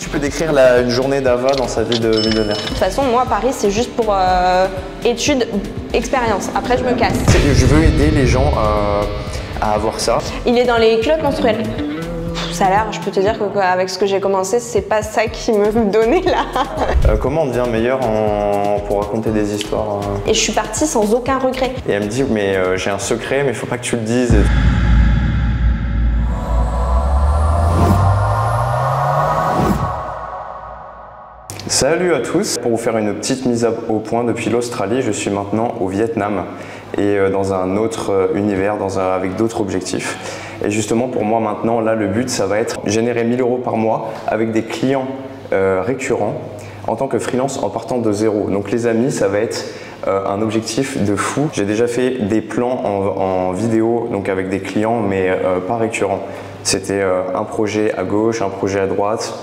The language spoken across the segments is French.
tu peux décrire une journée d'Ava dans sa vie de millionnaire? De toute façon, moi, Paris, c'est juste pour études, expérience. Après, je me casse. Je veux aider les gens à avoir ça. Il est dans les culottes menstruelles. Ça a l'air, je peux te dire qu'avec ce que j'ai commencé, c'est pas ça qui me donnait là. Comment on devient meilleur pour raconter des histoires Et je suis partie sans aucun regret. Et elle me dit, mais j'ai un secret, mais il faut pas que tu le dises. Salut à tous. Pour vous faire une petite mise au point, depuis l'Australie, je suis maintenant au Vietnam et dans un autre univers, avec d'autres objectifs. Et justement pour moi maintenant, là le but ça va être générer 1000 € par mois avec des clients récurrents en tant que freelance en partant de zéro. Donc les amis, ça va être un objectif de fou. J'ai déjà fait des plans en vidéo donc avec des clients mais pas récurrents. C'était un projet à gauche, un projet à droite.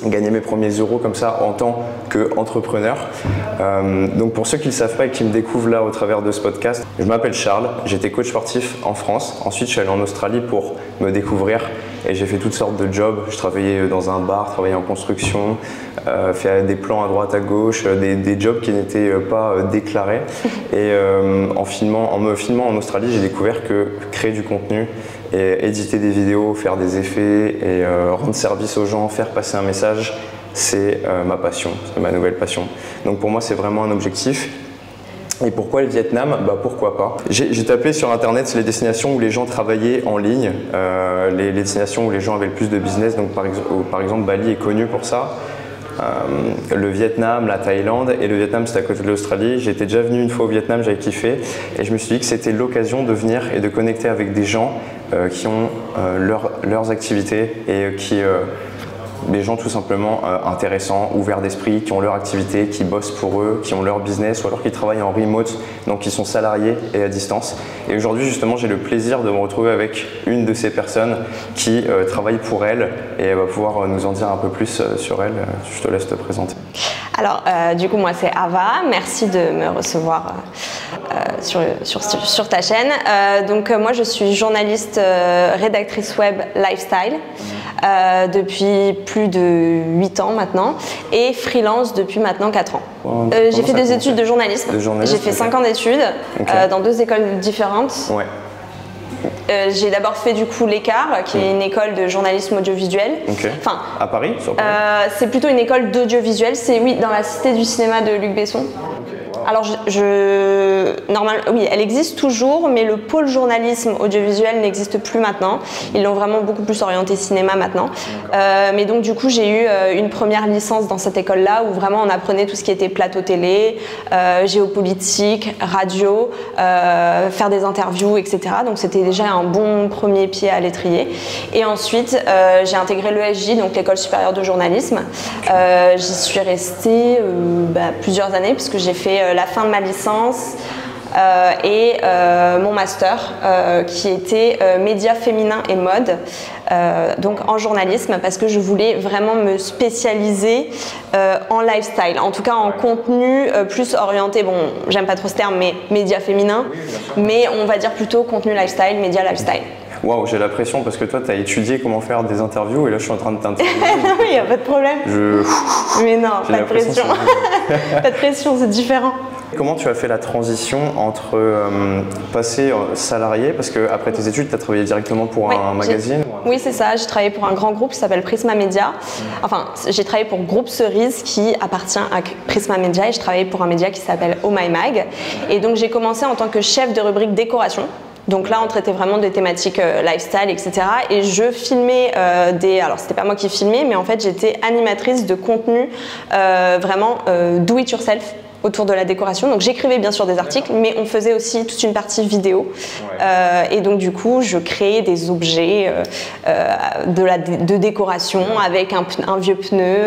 Gagner mes premiers euros comme ça en tant qu'entrepreneur. Donc pour ceux qui ne le savent pas et qui me découvrent là au travers de ce podcast, je m'appelle Charles, j'étais coach sportif en France. Ensuite je suis allé en Australie pour me découvrir et j'ai fait toutes sortes de jobs. Je travaillais dans un bar, travaillais en construction, fait des plans à droite à gauche, des jobs qui n'étaient pas déclarés. Et en me filmant en Australie, j'ai découvert que créer du contenu et éditer des vidéos, faire des effets et rendre service aux gens, faire passer un message, c'est ma passion, c'est ma nouvelle passion. Donc pour moi c'est vraiment un objectif. Et pourquoi le Vietnam? Bah pourquoi pas. J'ai tapé sur internet les destinations où les gens travaillaient en ligne, les destinations où les gens avaient le plus de business. Donc par exemple Bali est connu pour ça. Le Vietnam, la Thaïlande, et le Vietnam c'est à côté de l'Australie. J'étais déjà venu une fois au Vietnam, j'avais kiffé et je me suis dit que c'était l'occasion de venir et de connecter avec des gens qui ont leurs activités et des gens tout simplement intéressants, ouverts d'esprit, qui ont leur activité, qui bossent pour eux, qui ont leur business ou alors qui travaillent en remote, donc qui sont salariés et à distance. Et aujourd'hui justement j'ai le plaisir de me retrouver avec une de ces personnes qui travaille pour elle et elle va pouvoir nous en dire un peu plus sur elle. Je te laisse te présenter. Alors du coup moi c'est Ava, merci de me recevoir sur ta chaîne. Donc moi je suis journaliste, rédactrice web lifestyle depuis plus de 8 ans maintenant et freelance depuis maintenant 4 ans. J'ai fait des études de journalisme. J'ai fait 5 ans d'études dans 2 écoles différentes. Ouais. J'ai d'abord fait du coup l'Écart, qui est une école de journalisme audiovisuel. Okay. Enfin, à Paris, sur Paris. C'est plutôt une école d'audiovisuel, c'est oui, dans la Cité du cinéma de Luc Besson. Alors normalement, oui, elle existe toujours, mais le pôle journalisme audiovisuel n'existe plus maintenant. Ils l'ont vraiment beaucoup plus orienté cinéma maintenant. Mais donc du coup, j'ai eu une première licence dans cette école-là où vraiment on apprenait tout ce qui était plateau télé, géopolitique, radio, faire des interviews, etc. Donc c'était déjà un bon premier pied à l'étrier. Et ensuite, j'ai intégré l'ESJ, donc l'École supérieure de journalisme. J'y suis restée plusieurs années puisque j'ai fait la fin de ma licence et mon master qui était médias féminins et mode, donc en journalisme parce que je voulais vraiment me spécialiser en lifestyle, en tout cas en contenu plus orienté, bon j'aime pas trop ce terme mais médias féminins, mais on va dire plutôt contenu lifestyle, médias lifestyle. Waouh, j'ai la pression parce que toi, tu as étudié comment faire des interviews et là, je suis en train de t'interviewer. Non, il n'y a pas de problème. Mais non, pas de pression. Pas de pression, c'est différent. Comment tu as fait la transition entre passer salarié, parce qu'après tes études, tu as travaillé directement pour un magazine? Oui, c'est ça. J'ai travaillé pour un grand groupe qui s'appelle Prisma Media. Enfin, j'ai travaillé pour Groupe Cerise qui appartient à Prisma Media et je travaillais pour un média qui s'appelle Oh My Mag. Et donc, j'ai commencé en tant que chef de rubrique décoration. Donc là, on traitait vraiment des thématiques lifestyle, etc. Et je filmais alors c'était pas moi qui filmais, mais en fait j'étais animatrice de contenu vraiment do it yourself autour de la décoration. Donc j'écrivais bien sûr des articles, mais on faisait aussi toute une partie vidéo. Et donc du coup, je créais des objets de décoration avec un vieux pneu,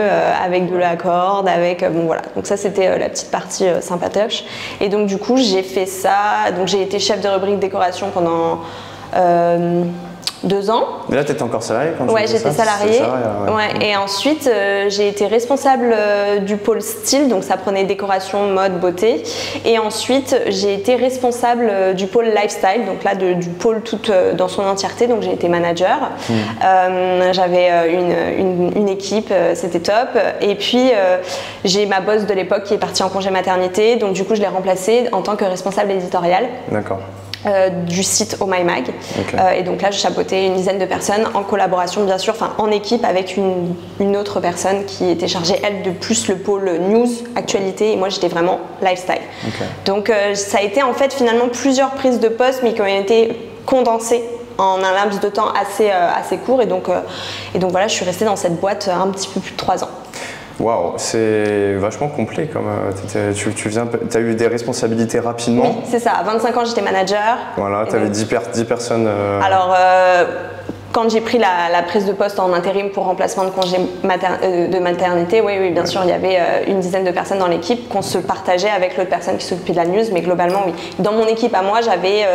avec de la corde, avec bon voilà. Donc ça c'était la petite partie sympatoche. Et donc du coup, j'ai fait ça. Donc j'ai été chef de rubrique décoration pendant 2 ans. Mais là, tu étais encore salariée quand tu Ouais, faisais j'étais ça, salariée. Ouais. Ouais. Et ensuite, j'ai été responsable du pôle style, donc ça prenait décoration, mode, beauté. Et ensuite, j'ai été responsable du pôle lifestyle, donc là, du pôle tout dans son entièreté. Donc j'ai été manager. J'avais une équipe, c'était top. Et puis, j'ai ma boss de l'époque qui est partie en congé maternité. Donc du coup, je l'ai remplacée en tant que responsable éditorial. D'accord. Du site Oh My Mag. Okay. Et donc là, je chapeautais une dizaine de personnes en collaboration, bien sûr, enfin en équipe avec une autre personne qui était chargée, elle, de plus le pôle news, actualité, et moi j'étais vraiment lifestyle. Okay. Donc ça a été en fait finalement plusieurs prises de poste, mais qui ont été condensées en un laps de temps assez court. Et donc voilà, je suis restée dans cette boîte un petit peu plus de 3 ans. Waouh, c'est vachement complet. Tu as eu des responsabilités rapidement. Oui, c'est ça. À 25 ans, j'étais manager. Voilà, tu avais 10 personnes. Alors, quand j'ai pris la prise de poste en intérim pour remplacement de congé de maternité, oui, bien sûr, il y avait une dizaine de personnes dans l'équipe qu'on se partageait avec l'autre personne qui s'occupait de la news, mais globalement, oui. Dans mon équipe à moi, j'avais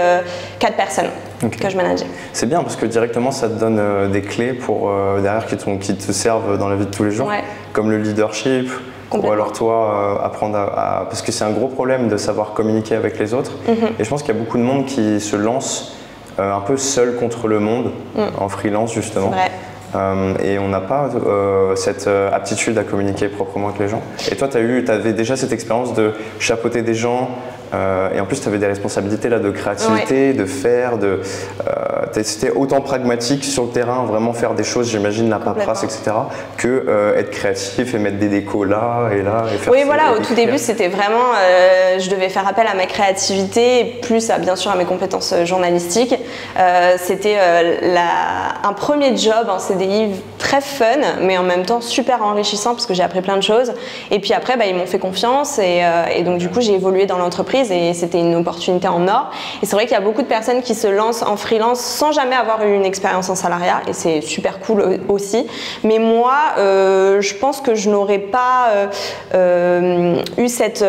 4 personnes que je manageais. C'est bien parce que directement, ça te donne des clés pour derrière qui te servent dans la vie de tous les jours, comme le leadership. Ou alors toi, apprendre parce que c'est un gros problème de savoir communiquer avec les autres. Et je pense qu'il y a beaucoup de monde qui se lance un peu seul contre le monde, en freelance justement. Et on n'a pas cette aptitude à communiquer proprement avec les gens. Et toi, tu avais déjà cette expérience de chapeauter des gens, et en plus tu avais des responsabilités là, de créativité, de faire, c'était autant pragmatique sur le terrain, vraiment faire des choses, j'imagine, la paperasse, etc., que être créatif et mettre des décos là et là. Et faire au tout début, c'était vraiment, je devais faire appel à ma créativité, plus bien sûr à mes compétences journalistiques. C'était un premier job en CDI très fun, mais en même temps super enrichissant parce que j'ai appris plein de choses. Et puis après, ils m'ont fait confiance et donc du coup, j'ai évolué dans l'entreprise et c'était une opportunité en or. Et c'est vrai qu'il y a beaucoup de personnes qui se lancent en freelance sans jamais avoir eu une expérience en salariat et c'est super cool aussi. Mais moi, je pense que je n'aurais pas eu cette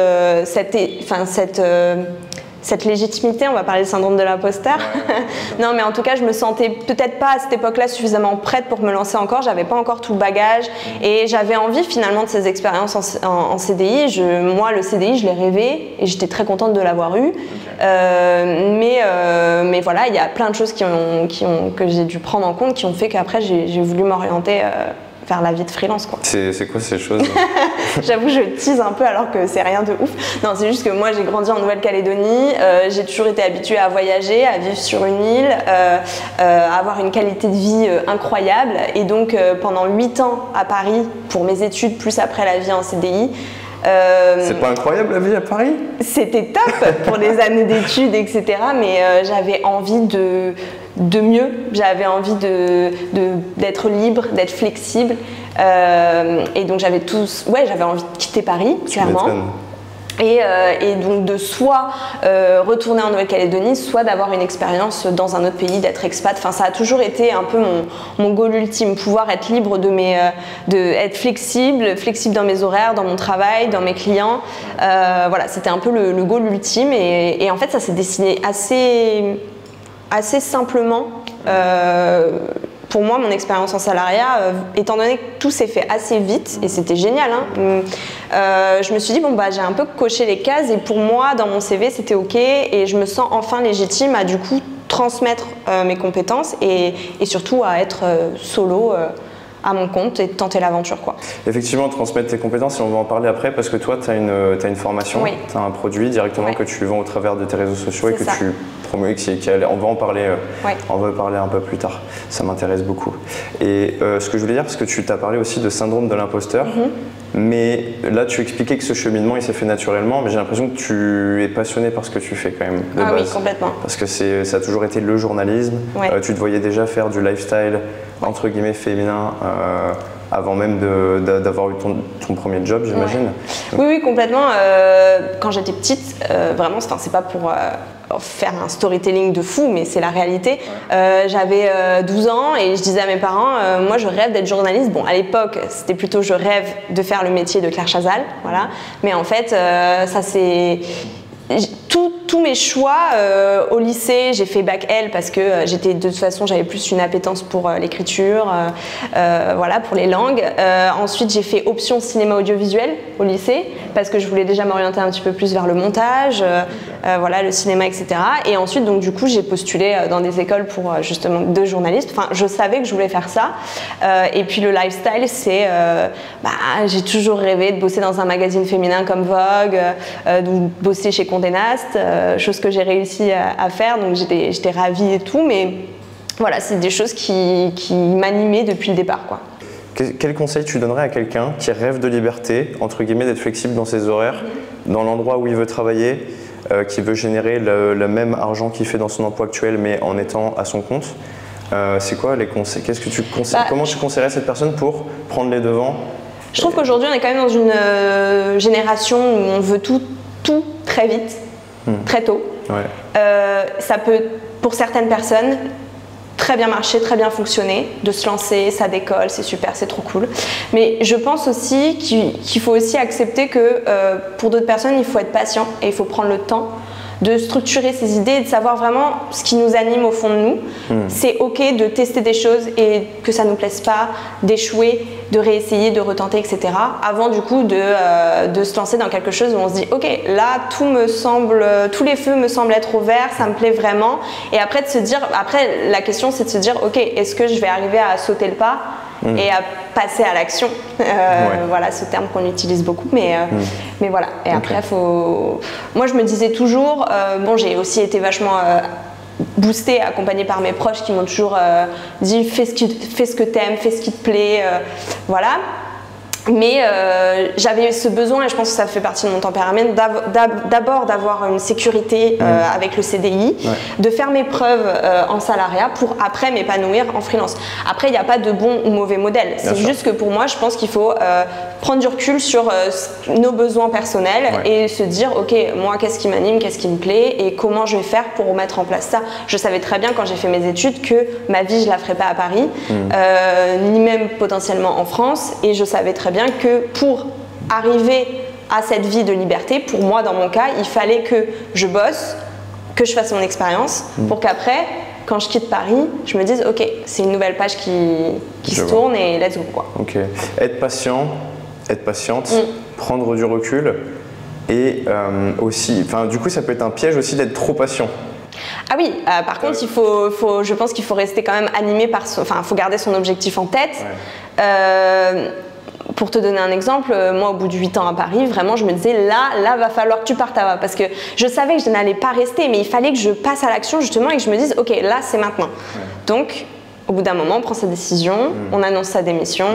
légitimité, on va parler du syndrome de l'imposteur. Non, mais en tout cas, je me sentais peut-être pas à cette époque-là suffisamment prête pour me lancer encore. J'avais pas encore tout le bagage et j'avais envie finalement de ces expériences en CDI. Moi, le CDI, je l'ai rêvé et j'étais très contente de l'avoir eu. Mais voilà, il y a plein de choses que j'ai dû prendre en compte qui ont fait qu'après, j'ai voulu m'orienter vers la vie de freelance, quoi. C'est quoi ces choses? J'avoue, je tease un peu alors que c'est rien de ouf. Non, c'est juste que moi, j'ai grandi en Nouvelle-Calédonie. J'ai toujours été habituée à voyager, à vivre sur une île, à avoir une qualité de vie incroyable. Et donc, pendant 8 ans à Paris, pour mes études, plus après la vie en CDI, c'est pas incroyable la vie à Paris? C'était top pour les années d'études, etc. Mais j'avais envie de mieux, j'avais envie d'être libre, d'être flexible. Et donc j'avais envie de quitter Paris, clairement. Et donc de soit retourner en Nouvelle-Calédonie, soit d'avoir une expérience dans un autre pays, d'être expat. Enfin, ça a toujours été un peu mon goal ultime, pouvoir être libre être flexible dans mes horaires, dans mon travail, dans mes clients. Voilà, c'était un peu le goal ultime. Et en fait, ça s'est dessiné assez simplement. Pour moi, mon expérience en salariat, étant donné que tout s'est fait assez vite, et c'était génial, je me suis dit, j'ai un peu coché les cases, et pour moi, dans mon CV, c'était OK, et je me sens enfin légitime à du coup transmettre mes compétences, et surtout à être solo à mon compte et tenter l'aventure, quoi. Effectivement, transmettre tes compétences, et on va en parler après, parce que toi, tu as une formation, tu as un produit directement que tu vends au travers de tes réseaux sociaux et que tu promets, on va en parler, on va parler un peu plus tard, ça m'intéresse beaucoup. Et ce que je voulais dire, parce que tu t'as parlé aussi de syndrome de l'imposteur, mais là, tu expliquais que ce cheminement, il s'est fait naturellement, mais j'ai l'impression que tu es passionné par ce que tu fais quand même, de base. Oui, complètement. Parce que ça a toujours été le journalisme, tu te voyais déjà faire du lifestyle, entre guillemets, féminin, avant même d'avoir eu ton premier job, j'imagine. Oui, complètement. Quand j'étais petite, vraiment, c'est pas pour faire un storytelling de fou, mais c'est la réalité. J'avais 12 ans et je disais à mes parents, moi je rêve d'être journaliste. Bon, à l'époque, c'était plutôt je rêve de faire le métier de Claire Chazal, voilà. Mais en fait, ça c'est... tous mes choix au lycée, j'ai fait bac L parce que de toute façon j'avais plus une appétence pour l'écriture, voilà, pour les langues. Ensuite j'ai fait option cinéma audiovisuel au lycée parce que je voulais déjà m'orienter un petit peu plus vers le montage, voilà, le cinéma, etc. Et ensuite donc du coup j'ai postulé dans des écoles pour justement de journalisme. Enfin, je savais que je voulais faire ça. Et puis le lifestyle, c'est, j'ai toujours rêvé de bosser dans un magazine féminin comme Vogue, de bosser chez Condé Nast, chose que j'ai réussi à faire, donc j'étais ravie et tout, mais voilà, c'est des choses qui m'animaient depuis le départ, quoi. Quel conseil tu donnerais à quelqu'un qui rêve de liberté, entre guillemets, d'être flexible dans ses horaires, dans l'endroit où il veut travailler, qui veut générer le même argent qu'il fait dans son emploi actuel, mais en étant à son compte? C'est quoi les conseils? Qu'est-ce que tu conseilles? Comment tu conseillerais cette personne pour prendre les devants? Je trouve qu'aujourd'hui, on est quand même dans une génération où on veut tout très vite, très tôt. Ouais. Ça peut, pour certaines personnes, très bien marcher, très bien fonctionner, de se lancer, ça décolle, c'est super, c'est trop cool. Mais je pense aussi qu'il faut aussi accepter que pour d'autres personnes, il faut être patient et il faut prendre le temps de structurer ses idées et de savoir vraiment ce qui nous anime au fond de nous. C'est ok de tester des choses et que ça ne nous plaise pas, d'échouer, de réessayer, de retenter, etc. Avant du coup de se lancer dans quelque chose où on se dit ok, là tous les feux me semblent être au vert, ça me plaît vraiment. Et après la question c'est de se dire ok, est-ce que je vais arriver à sauter le pas et à passer à l'action, voilà ce terme qu'on utilise beaucoup, mais voilà. Et après, moi je me disais toujours, j'ai aussi été vachement boostée, accompagnée par mes proches qui m'ont toujours dit fais ce que t'aimes, fais ce qui te plaît, voilà. Mais j'avais ce besoin, et je pense que ça fait partie de mon tempérament, d'abord d'avoir une sécurité avec le CDI, de faire mes preuves en salariat pour après m'épanouir en freelance. Après, il n'y a pas de bon ou mauvais modèle. C'est juste que pour moi, je pense qu'il faut prendre du recul sur nos besoins personnels et se dire, ok, moi, qu'est-ce qui m'anime, qu'est-ce qui me plaît et comment je vais faire pour mettre en place ça. Je savais très bien quand j'ai fait mes études que ma vie, je ne la ferais pas à Paris, ni même potentiellement en France, et je savais très bien que pour arriver à cette vie de liberté, pour moi dans mon cas, il fallait que je bosse, que je fasse mon expérience pour qu'après, quand je quitte Paris, je me dise ok, c'est une nouvelle page qui se tourne et let's go quoi. Ok, être patient, être patiente, prendre du recul et aussi, du coup ça peut être un piège aussi d'être trop patient. Ah oui, par contre, je pense qu'il faut rester quand même animé par faut garder son objectif en tête. Pour te donner un exemple, moi au bout de 8 ans à Paris, vraiment je me disais là va falloir que tu partes là-bas parce que je savais que je n'allais pas rester, mais il fallait que je passe à l'action justement et que je me dise ok, là c'est maintenant. Donc au bout d'un moment on prend sa décision, on annonce sa démission.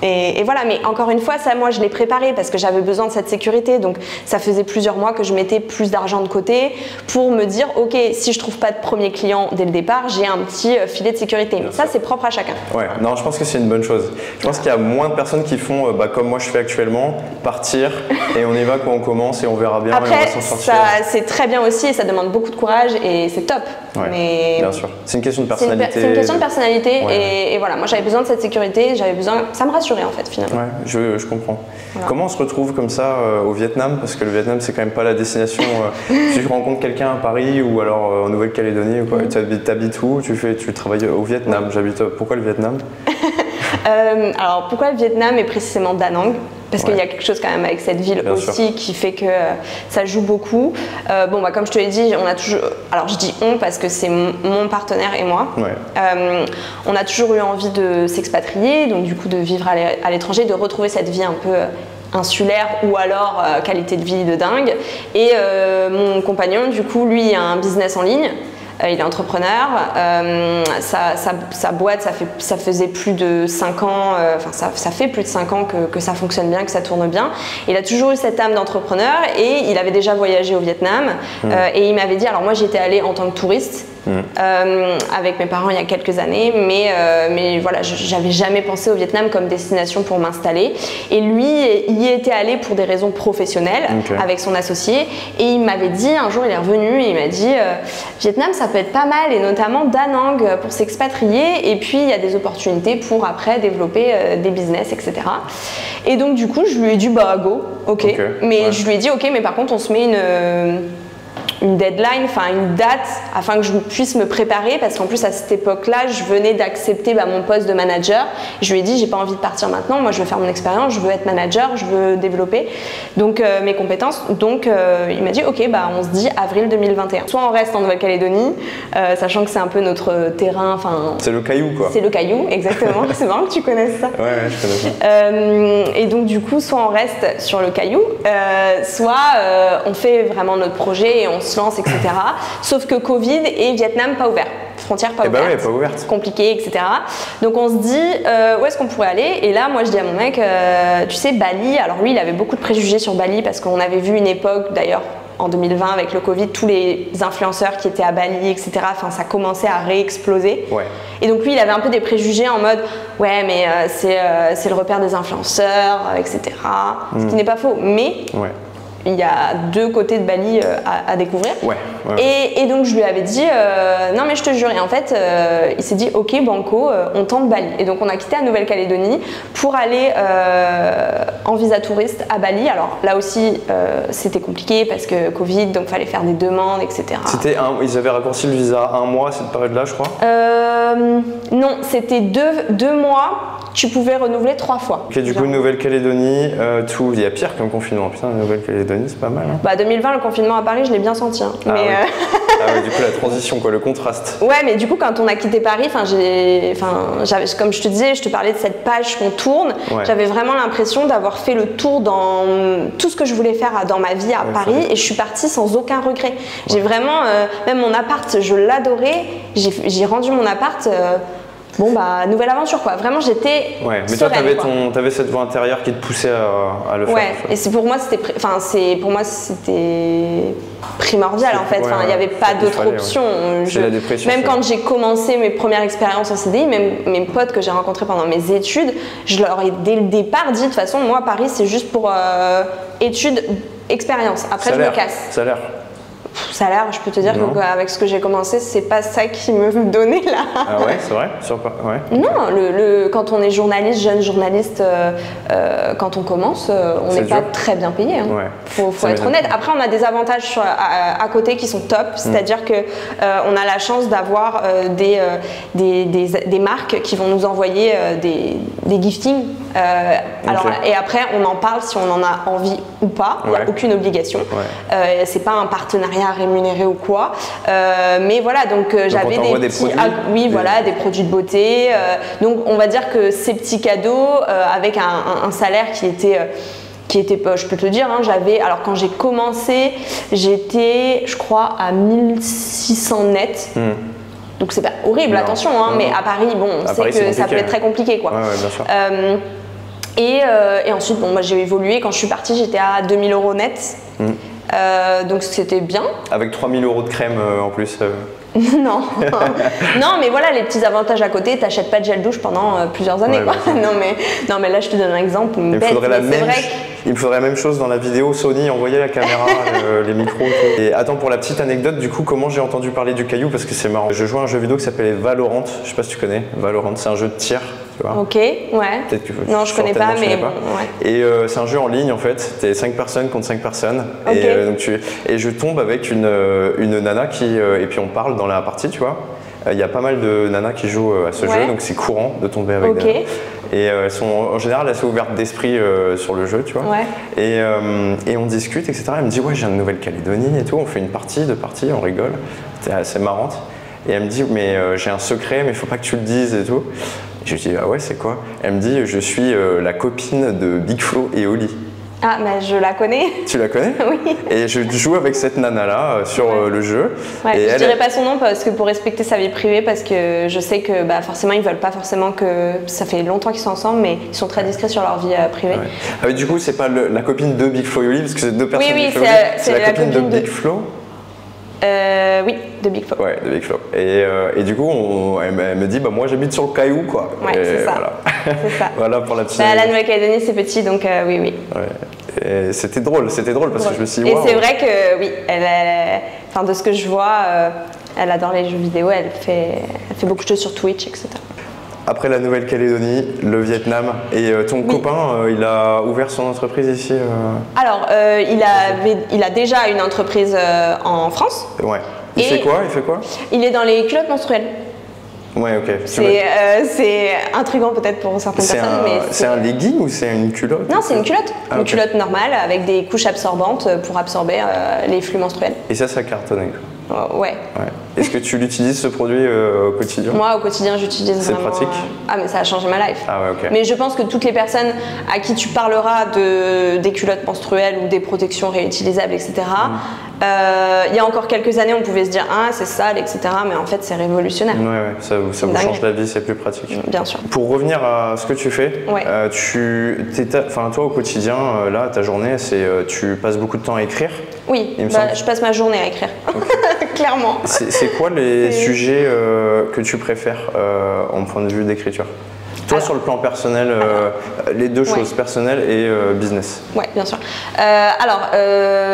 Et voilà, mais encore une fois, ça moi je l'ai préparé parce que j'avais besoin de cette sécurité, donc ça faisait plusieurs mois que je mettais plus d'argent de côté pour me dire ok, si je trouve pas de premier client dès le départ, j'ai un petit filet de sécurité. Mais ça c'est propre à chacun. Ouais, non, je pense que c'est une bonne chose. Je pense qu'il y a moins de personnes qui font comme moi je fais actuellement, partir et on y va quand on commence et on verra bien. Après, et on va s'en sortir. C'est très bien aussi et ça demande beaucoup de courage et c'est top. Ouais, mais bien sûr, c'est une question de personnalité. C'est une question de personnalité et voilà, moi j'avais besoin de cette sécurité, ça me rassurait en fait finalement. Ouais, je comprends. Voilà. Comment on se retrouve comme ça au Vietnam? Parce que le Vietnam c'est quand même pas la destination. Si tu rencontres quelqu'un à Paris ou alors en Nouvelle-Calédonie ou quoi, tu habites où? Tu travailles au Vietnam. Pourquoi le Vietnam? Alors pourquoi le Vietnam et précisément Da Nang? Parce qu'il y a quelque chose quand même avec cette ville bien aussi sûr. Qui fait que ça joue beaucoup. Comme je te l'ai dit, on a toujours. Alors je dis on parce que c'est mon partenaire et moi. On a toujours eu envie de s'expatrier, donc du coup de vivre à l'étranger, de retrouver cette vie un peu insulaire ou alors qualité de vie de dingue. Et mon compagnon, du coup, lui a un business en ligne. Il est entrepreneur, sa boîte, ça faisait plus de 5 ans, ça fait plus de 5 ans que ça fonctionne bien, que ça tourne bien. Il a toujours eu cette âme d'entrepreneur et il avait déjà voyagé au Vietnam et il m'avait dit, alors moi j'étais allée en tant que touriste avec mes parents il y a quelques années, mais voilà, j'avais jamais pensé au Vietnam comme destination pour m'installer. Et lui, il y était allé pour des raisons professionnelles avec son associé et il m'avait dit, un jour il est revenu et il m'a dit, Vietnam ça peut être pas mal et notamment Da Nang pour s'expatrier et puis il y a des opportunités pour après développer des business, etc. Et donc du coup je lui ai dit bah go, ok. Mais je lui ai dit ok, mais par contre on se met une deadline, enfin une date, afin que je puisse me préparer, parce qu'en plus à cette époque-là, je venais d'accepter mon poste de manager. Je lui ai dit, j'ai pas envie de partir maintenant, moi je veux faire mon expérience, je veux être manager, je veux développer donc mes compétences. Donc il m'a dit, ok, on se dit avril 2021. Soit on reste en Nouvelle-Calédonie, sachant que c'est un peu notre terrain, enfin. C'est le caillou quoi. C'est le caillou, exactement. C'est marrant que tu connaisses ça. Ouais, je connais ça. Et donc du coup, soit on reste sur le caillou, soit on fait vraiment notre projet et on se lance, etc. Sauf que Covid et Vietnam pas ouvert. Frontière pas ouverte. Ouais, pas ouverte. Compliqué, etc. Donc on se dit, où est-ce qu'on pourrait aller? Et là, moi je dis à mon mec, tu sais, Bali, alors lui il avait beaucoup de préjugés sur Bali parce qu'on avait vu une époque, d'ailleurs en 2020 avec le Covid, tous les influenceurs qui étaient à Bali, etc. Enfin, ça commençait à réexploser. Ouais. Et donc lui, il avait un peu des préjugés en mode, ouais, mais c'est le repère des influenceurs, etc. Ce qui n'est pas faux. Mais il y a deux côtés de Bali à découvrir. Et donc je lui avais dit, non mais je te jure. Et en fait, il s'est dit, ok, banco, on tente Bali. Et donc on a quitté la Nouvelle-Calédonie pour aller en visa touriste à Bali. Alors là aussi, c'était compliqué parce que Covid, donc il fallait faire des demandes, etc. Ils avaient raccourci le visa à 1 mois à cette période-là, je crois. Non, c'était 2 mois. Tu pouvais renouveler 3 fois. Ok, du coup, Nouvelle-Calédonie, il y a pire comme confinement. Putain, Nouvelle-Calédonie, c'est pas mal. Hein. 2020, le confinement à Paris, je l'ai bien senti. Hein. Ah, mais, du coup, la transition, quoi, le contraste. Ouais, mais du coup, quand on a quitté Paris, comme je te disais, je te parlais de cette page qu'on tourne. J'avais vraiment l'impression d'avoir fait le tour dans tout ce que je voulais faire dans ma vie à Paris, et je suis partie sans aucun regret. J'ai vraiment, même mon appart, je l'adorais. J'ai rendu mon appart. Nouvelle aventure quoi. Vraiment, j'étais mais sereine, toi, t'avais cette voix intérieure qui te poussait à le faire. Ouais, et pour moi, c'était primordial en fait. Il n'y avait pas d'autre option. Même quand j'ai commencé mes premières expériences en CDI, même mes potes que j'ai rencontrés pendant mes études, je leur ai dès le départ dit de toute façon, moi Paris, c'est juste pour études, expérience. Après, je me casse. Salaire, je peux te dire qu'avec ce que j'ai commencé, c'est pas ça qui me donnait là. Ah ouais, c'est vrai? Non, quand on est journaliste, jeune journaliste, quand on commence, on n'est pas très bien payé. Hein. Faut être honnête. Après, on a des avantages à côté qui sont top, c'est-à-dire que on a la chance d'avoir des marques qui vont nous envoyer des giftings. Et après, on en parle si on en a envie ou pas. Il n'y a aucune obligation. C'est pas un partenariat rémunéré ou quoi. Mais voilà, donc j'avais des petits produits, des produits de beauté. Donc on va dire que ces petits cadeaux avec un salaire qui était pas, je peux te dire, alors quand j'ai commencé, j'étais, je crois, à 1600 net. Donc c'est pas horrible, attention, mais à Paris, on sait que ça peut être très compliqué, quoi. Bien sûr. Et ensuite, j'ai évolué. Quand je suis partie, j'étais à 2000 € net. Donc c'était bien. Avec 3000 € de crème en plus. Non, mais voilà, les petits avantages à côté, t'achètes pas de gel douche pendant plusieurs années. Non, mais là je te donne un exemple. Il me faudrait la même chose dans la vidéo. Sony envoyait la caméra, les micros. Et attends, pour la petite anecdote, du coup, comment j'ai entendu parler du caillou? Parce que c'est marrant. Je jouais à un jeu vidéo qui s'appelait Valorant. Je sais pas si tu connais. Valorant, c'est un jeu de tir. Tu vois. Ok, ouais. Peut-être que non, je connais pas, mais bon, Et c'est un jeu en ligne en fait. T'es 5 personnes contre 5 personnes. Et je tombe avec une nana et puis on parle dans la partie, tu vois. Il y a pas mal de nanas qui jouent à ce jeu, donc c'est courant de tomber avec des nanas. Et elles sont en général assez ouvertes d'esprit sur le jeu, tu vois. Et on discute, etc. Elle me dit, ouais, j'ai une Nouvelle-Calédonie et tout. On fait une partie, 2 parties, on rigole. C'était assez marrante. Et elle me dit, mais j'ai un secret, mais il faut pas que tu le dises et tout. Je lui dis, ah ouais, c'est quoi? Elle me dit, je suis la copine de Big Flo et Oli. Ah, mais je la connais. Tu la connais? Oui. Et je joue avec cette nana-là sur le jeu. Et je dirais pas son nom parce que pour respecter sa vie privée, parce que je sais que forcément ils veulent pas forcément que. Ça fait longtemps qu'ils sont ensemble, mais ils sont très discrets sur leur vie privée. Ah, mais du coup, c'est pas la copine de Big Flo et Oli, parce que c'est 2 personnes. Oui, c'est la copine de Big Flo. Oui, de Big Flo. Ouais, de Big Flo. Et du coup, elle me dit, moi j'habite sur le caillou, quoi. Ouais, c'est ça. Voilà. C'est ça. Voilà pour la petite. La Nouvelle-Calédonie, c'est petit, donc oui. Ouais. C'était drôle parce que je me suis dit, Et c'est vrai que, oui, de ce que je vois, elle adore les jeux vidéo, elle fait beaucoup de choses sur Twitch, etc. après la Nouvelle-Calédonie, le Vietnam, et ton copain, il a ouvert son entreprise ici Alors, il a déjà une entreprise en France. Ouais. Il fait quoi? Il est dans les culottes menstruelles. Ouais, ok. C'est intriguant peut-être pour certaines personnes, mais c'est un legging ou c'est une culotte? Non, c'est une culotte. Une culotte normale avec des couches absorbantes pour absorber les flux menstruels. Et ça cartonne. Ouais. Est-ce que tu l'utilises ce produit au quotidien? Moi, au quotidien, j'utilise vraiment. C'est pratique? Ah, mais ça a changé ma life. Ah ouais, ok. Mais je pense que toutes les personnes à qui tu parleras des culottes menstruelles ou des protections réutilisables, etc., il y a encore quelques années, on pouvait se dire « Ah, c'est sale, etc. » Mais en fait, c'est révolutionnaire. Ouais, ça vous change la vie, c'est plus pratique. Bien sûr. Pour revenir à ce que tu fais, toi, au quotidien, là, ta journée, tu passes beaucoup de temps à écrire? Oui, je passe ma journée à écrire, clairement. C'est quoi les sujets que tu préfères en point de vue d'écriture? Toi, sur le plan personnel, les deux choses, personnel et business. Oui, bien sûr.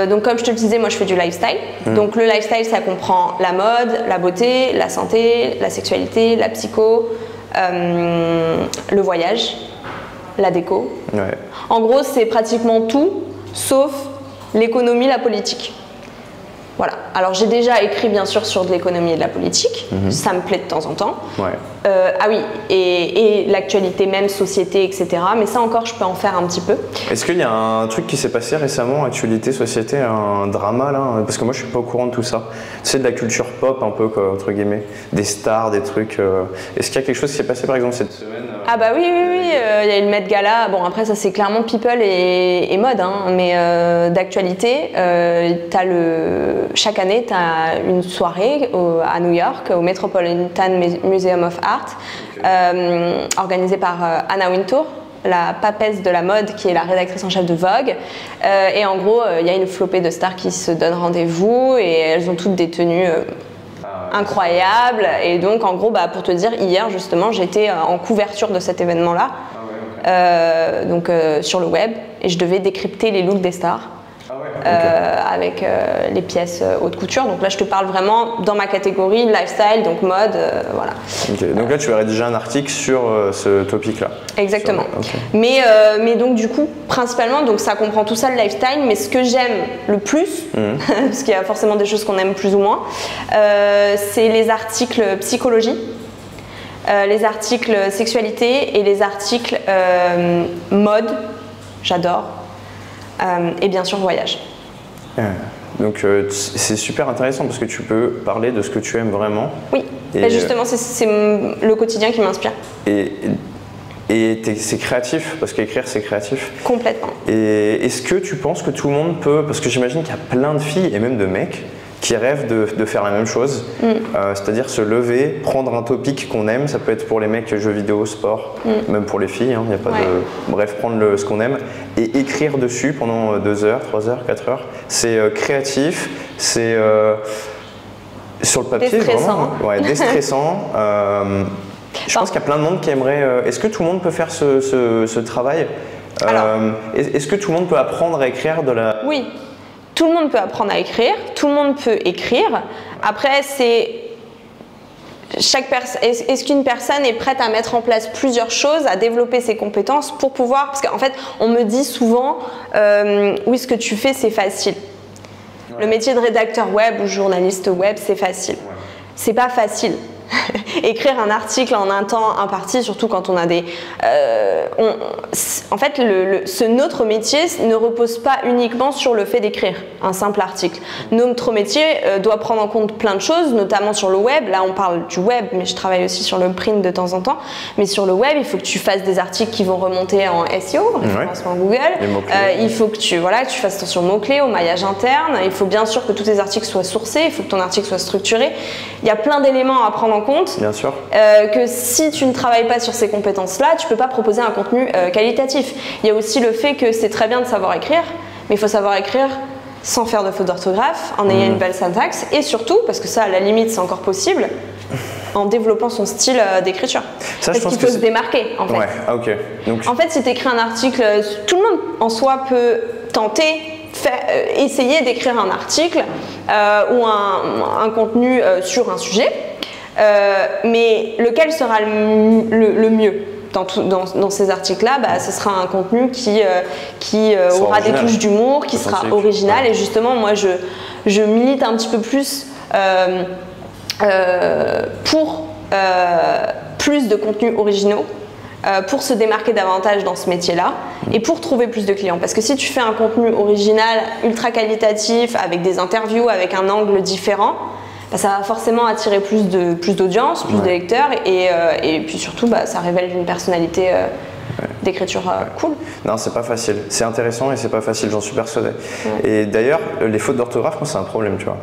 Donc comme je te le disais, moi je fais du lifestyle. Donc le lifestyle, ça comprend la mode, la beauté, la santé, la sexualité, la psycho, le voyage, la déco. Ouais. En gros, c'est pratiquement tout, sauf l'économie, la politique. Voilà. Alors j'ai déjà écrit bien sûr sur de l'économie et de la politique, ça me plaît de temps en temps. Ouais. Ah oui, et l'actualité même, société, etc. Mais ça encore, je peux en faire un petit peu. Est-ce qu'il y a un truc qui s'est passé récemment, actualité, société, un drama là? Parce que moi je suis pas au courant de tout ça. C'est de la culture pop un peu, quoi, entre guillemets, des stars, des trucs. Est-ce qu'il y a quelque chose qui s'est passé par exemple cette semaine? Ah bah oui, il y a une Met Gala. Bon après ça c'est clairement people et mode, hein, mais d'actualité, chaque année, tu as une soirée à New York, au Metropolitan Museum of Art, organisée par Anna Wintour, la papesse de la mode, qui est la rédactrice en chef de Vogue. Et en gros, il y a une flopée de stars qui se donnent rendez-vous et elles ont toutes des tenues incroyables. Et donc, en gros, pour te dire, hier, justement, j'étais en couverture de cet événement-là, sur le web, et je devais décrypter les looks des stars. Avec les pièces haute couture. Donc là, je te parle vraiment dans ma catégorie lifestyle, donc mode, voilà. Okay. Donc là, tu as rédigé un article sur ce topic-là. Exactement. Mais donc du coup, principalement, donc ça comprend tout ça, le lifestyle. Mais ce que j'aime le plus, parce qu'il y a forcément des choses qu'on aime plus ou moins, c'est les articles psychologie, les articles sexualité et les articles mode. J'adore. Et bien sûr voyage. Donc c'est super intéressant parce que tu peux parler de ce que tu aimes vraiment. Oui, et justement c'est le quotidien qui m'inspire. Et c'est créatif, parce qu'écrire c'est créatif. Complètement. Et est-ce que tu penses que tout le monde peut, parce que j'imagine qu'il y a plein de filles et même de mecs qui rêvent de faire la même chose, c'est-à-dire se lever, prendre un topic qu'on aime, ça peut être pour les mecs jeux vidéo, sport, même pour les filles, hein, y a pas de... Bref, prendre ce qu'on aime et écrire dessus pendant 2 heures, 3 heures, 4 heures. C'est créatif, c'est sur le papier, déstressant. Vraiment, déstressant. Je pense qu'il y a plein de monde qui aimerait... Est-ce que tout le monde peut faire ce travail? Est-ce que tout le monde peut apprendre à écrire de la... Oui. Tout le monde peut apprendre à écrire, tout le monde peut écrire. Après, c'est est-ce qu'une personne est prête à mettre en place plusieurs choses, à développer ses compétences pour pouvoir... Parce qu'en fait, on me dit souvent, oui, ce que tu fais, c'est facile. Le métier de rédacteur web ou journaliste web, c'est facile. C'est pas facile. Écrire un article en un temps imparti, surtout quand on a des... en fait, notre métier ne repose pas uniquement sur le fait d'écrire un simple article. Notre métier doit prendre en compte plein de choses, notamment sur le web. Là, on parle du web, mais je travaille aussi sur le print de temps en temps. Mais sur le web, il faut que tu fasses des articles qui vont remonter en SEO, en référencement Google. Il faut que tu fasses attention aux mots-clés, au maillage interne. Il faut bien sûr que tous tes articles soient sourcés, il faut que ton article soit structuré. Il y a plein d'éléments à prendre en compte. Bien sûr. Que si tu ne travailles pas sur ces compétences-là, tu ne peux pas proposer un contenu qualitatif. Il y a aussi le fait que c'est très bien de savoir écrire, mais il faut savoir écrire sans faire de faute d'orthographe, en ayant une belle syntaxe, et surtout, parce que ça à la limite c'est encore possible, en développant son style d'écriture. Parce qu'il faut se démarquer en fait. Ouais. Ah, ok. Donc... En fait, si tu écris un article, tout le monde en soi peut tenter, essayer d'écrire un article ou un contenu sur un sujet. mais lequel sera le mieux dans ces articles-là, ce sera un contenu qui aura des touches d'humour, qui sera original. Et justement, moi, je milite un petit peu plus pour plus de contenus originaux, pour se démarquer davantage dans ce métier-là et pour trouver plus de clients. Parce que si tu fais un contenu original, ultra qualitatif, avec des interviews, avec un angle différent, ça va forcément attirer plus d'audience, plus de lecteurs et puis surtout ça révèle une personnalité d'écriture cool. Non, c'est pas facile. C'est intéressant et c'est pas facile, j'en suis persuadé. Et d'ailleurs, les fautes d'orthographe, moi, c'est un problème, tu vois.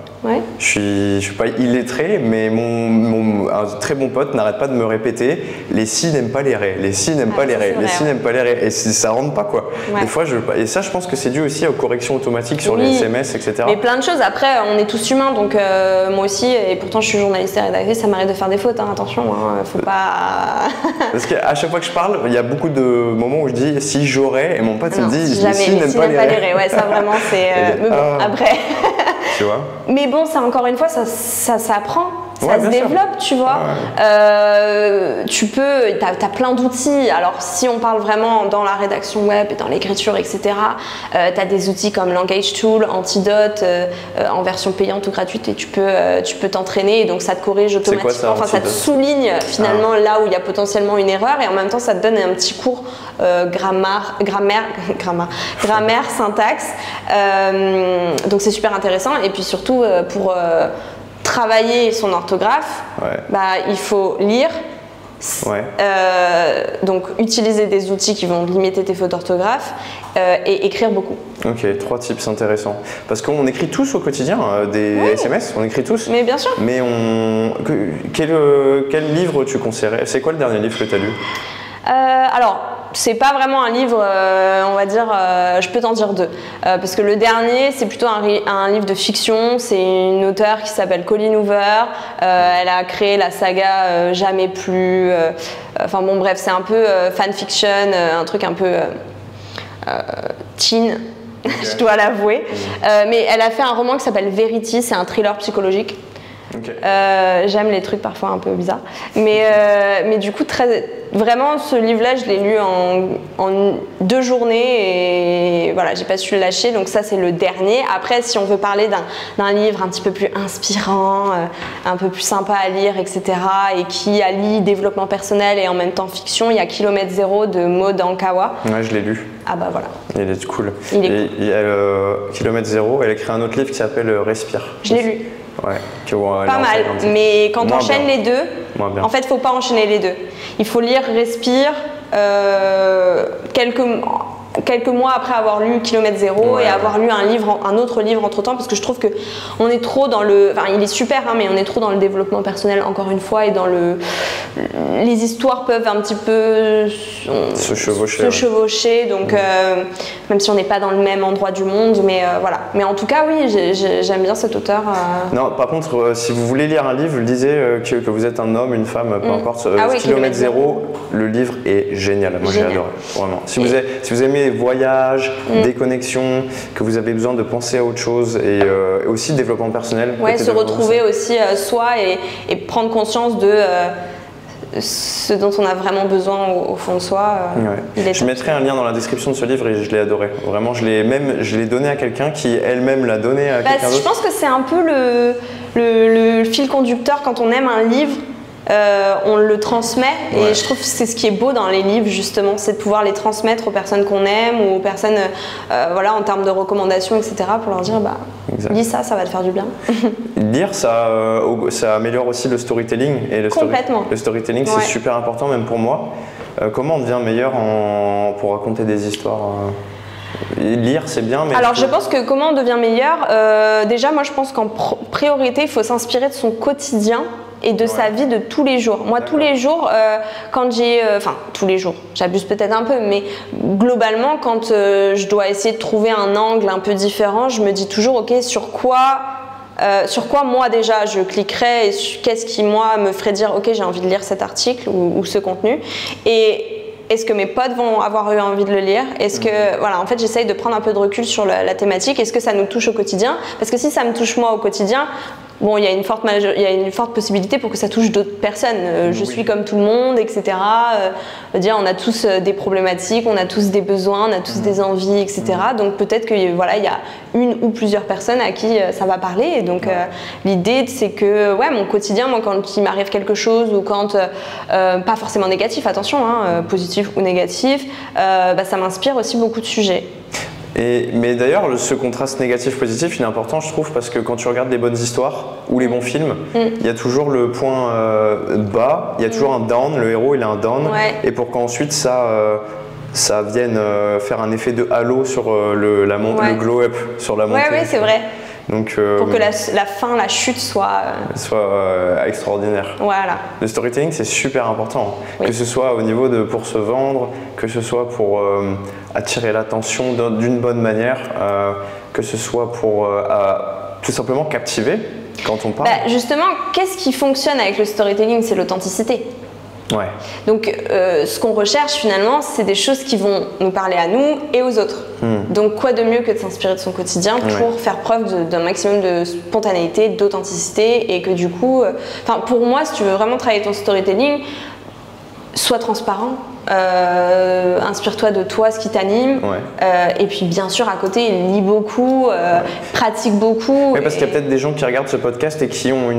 Je suis pas illettré, mais un très bon pote n'arrête pas de me répéter les si n'aiment pas les ré, les si n'aiment pas les ré, les si n'aiment pas les ré. Et ça rentre pas, quoi. Des fois, et ça, je pense que c'est dû aussi aux corrections automatiques sur les SMS, etc. Mais plein de choses. Après, on est tous humains, donc moi aussi, et pourtant, je suis journaliste et rédactrice, ça m'arrive de faire des fautes, hein, attention, faut pas. Parce qu'à chaque fois que je parle, il y a beaucoup de moments où je dis si j'aurais, et mon pote il me dit jamais, si n'aime pas les ré. Ouais, ça vraiment c'est. Mais bon, après. Tu vois. Mais bon, ça encore une fois, ça s'apprend. Ça se développe, tu vois. T'as plein d'outils. Alors, si on parle vraiment dans la rédaction web et dans l'écriture, etc., t'as des outils comme Language Tool, Antidote, en version payante ou gratuite, et tu peux t'entraîner, et donc ça te corrige automatiquement. C'est quoi ça, ça te souligne finalement là où il y a potentiellement une erreur, et en même temps, ça te donne un petit cours grammaire, syntaxe. Donc, c'est super intéressant. Et puis surtout, pour travailler son orthographe, il faut lire, donc utiliser des outils qui vont limiter tes fautes d'orthographe et écrire beaucoup. Ok, 3 tips intéressants. Parce qu'on écrit tous au quotidien des SMS, on écrit tous. Mais bien sûr. Mais quel livre tu conseillerais? C'est quoi le dernier livre que tu as lu? Alors, c'est pas vraiment un livre, on va dire, je peux t'en dire 2. Parce que le dernier, c'est plutôt un livre de fiction. C'est une auteure qui s'appelle Colleen Hoover. Elle a créé la saga Jamais plus. Enfin bon, bref, c'est un peu fanfiction, un truc un peu teen, je dois l'avouer. Mais elle a fait un roman qui s'appelle Verity, c'est un thriller psychologique. J'aime les trucs parfois un peu bizarres, mais du coup vraiment ce livre-là je l'ai lu en 2 journées et voilà, j'ai pas su le lâcher, donc ça c'est le dernier. Après, si on veut parler d'un livre un petit peu plus inspirant, un peu plus sympa à lire, etc., et qui allie développement personnel et en même temps fiction, il y a Kilomètre Zéro de Maud Ankawa. Ouais, je l'ai lu. Ah bah voilà. Il est cool. Il est cool. Et Kilomètre Zéro, elle a écrit un autre livre qui s'appelle Respire. Je l'ai lu. Ouais, pas mal, mais quand on enchaîne les deux, en fait, il ne faut pas enchaîner les deux. Il faut lire Respire quelques mois après avoir lu Kilomètre Zéro et avoir lu un autre livre entre temps, parce que je trouve que on est trop dans le. Enfin, il est super, hein, mais on est trop dans le développement personnel encore une fois, et dans les histoires peuvent un petit peu se chevaucher. Donc, même si on n'est pas dans le même endroit du monde, mais voilà. Mais en tout cas, oui, j'aime bien cet auteur. Non, par contre, si vous voulez lire un livre, lisez que vous êtes un homme, une femme, peu importe. Kilomètre Zéro, le livre est génial. Moi, j'ai adoré, vraiment. Si vous aimez voyage, déconnexion, que vous avez besoin de penser à autre chose et aussi développement personnel. Se retrouver aussi soi et prendre conscience de ce dont on a vraiment besoin au fond de soi. Je mettrai un lien dans la description de ce livre et je l'ai adoré. Vraiment, je l'ai donné à quelqu'un qui elle-même l'a donné à quelqu'un d'autre. Je pense que c'est un peu le fil conducteur quand on aime un livre. On le transmet et je trouve que c'est ce qui est beau dans les livres, justement, c'est de pouvoir les transmettre aux personnes qu'on aime ou aux personnes voilà, en termes de recommandations, etc., pour leur dire lis ça, ça va te faire du bien. Lire, ça améliore aussi le storytelling et complètement. Le storytelling, c'est super important, même pour moi. Comment on devient meilleur pour raconter des histoires lire, c'est bien, mais... Alors, je pense que comment on devient meilleur, déjà, moi, je pense qu'en priorité, il faut s'inspirer de son quotidien et de sa vie de tous les jours. Moi, tous les jours, quand j'ai... Enfin, tous les jours, j'abuse peut-être un peu, mais globalement, quand je dois essayer de trouver un angle un peu différent, je me dis toujours, ok, sur quoi moi déjà je cliquerais et qu'est-ce qui moi me ferait dire, ok, j'ai envie de lire cet article ou ce contenu, et est-ce que mes potes vont avoir eu envie de le lire? Est-ce que, voilà, en fait, j'essaye de prendre un peu de recul sur la thématique. Est-ce que ça nous touche au quotidien? Parce que si ça me touche moi au quotidien, bon, il y a une forte possibilité pour que ça touche d'autres personnes. Je suis comme tout le monde, etc. On a tous des problématiques, on a tous des besoins, on a tous des envies, etc. Donc peut-être que voilà, il y a une ou plusieurs personnes à qui ça va parler. Et donc l'idée, c'est que mon quotidien, moi, quand il m'arrive quelque chose ou quand, pas forcément négatif, attention, positif ou négatif, ça m'inspire aussi beaucoup de sujets. Mais d'ailleurs, ce contraste négatif-positif, il est important, je trouve, parce que quand tu regardes les bonnes histoires ou les bons films, il y a toujours le point bas, il y a toujours un down, le héros il a un down, et pour qu'ensuite ça vienne faire un effet de halo sur le glow-up, sur la montée. Oui, c'est vrai. Donc, pour que la fin, la chute soit extraordinaire. Voilà. Le storytelling, c'est super important, que ce soit au niveau de pour se vendre, que ce soit pour attirer l'attention d'une bonne manière, que ce soit pour tout simplement captiver quand on parle. Justement, qu'est-ce qui fonctionne avec le storytelling? C'est l'authenticité. Ouais. Donc, ce qu'on recherche finalement, c'est des choses qui vont nous parler à nous et aux autres. Donc, quoi de mieux que de s'inspirer de son quotidien pour faire preuve d'un maximum de spontanéité, d'authenticité, et que du coup, pour moi, si tu veux vraiment travailler ton storytelling, sois transparent, inspire-toi de toi, ce qui t'anime, et puis bien sûr à côté, lis beaucoup, pratique beaucoup. Oui, parce qu'il y a peut-être des gens qui regardent ce podcast et qui ont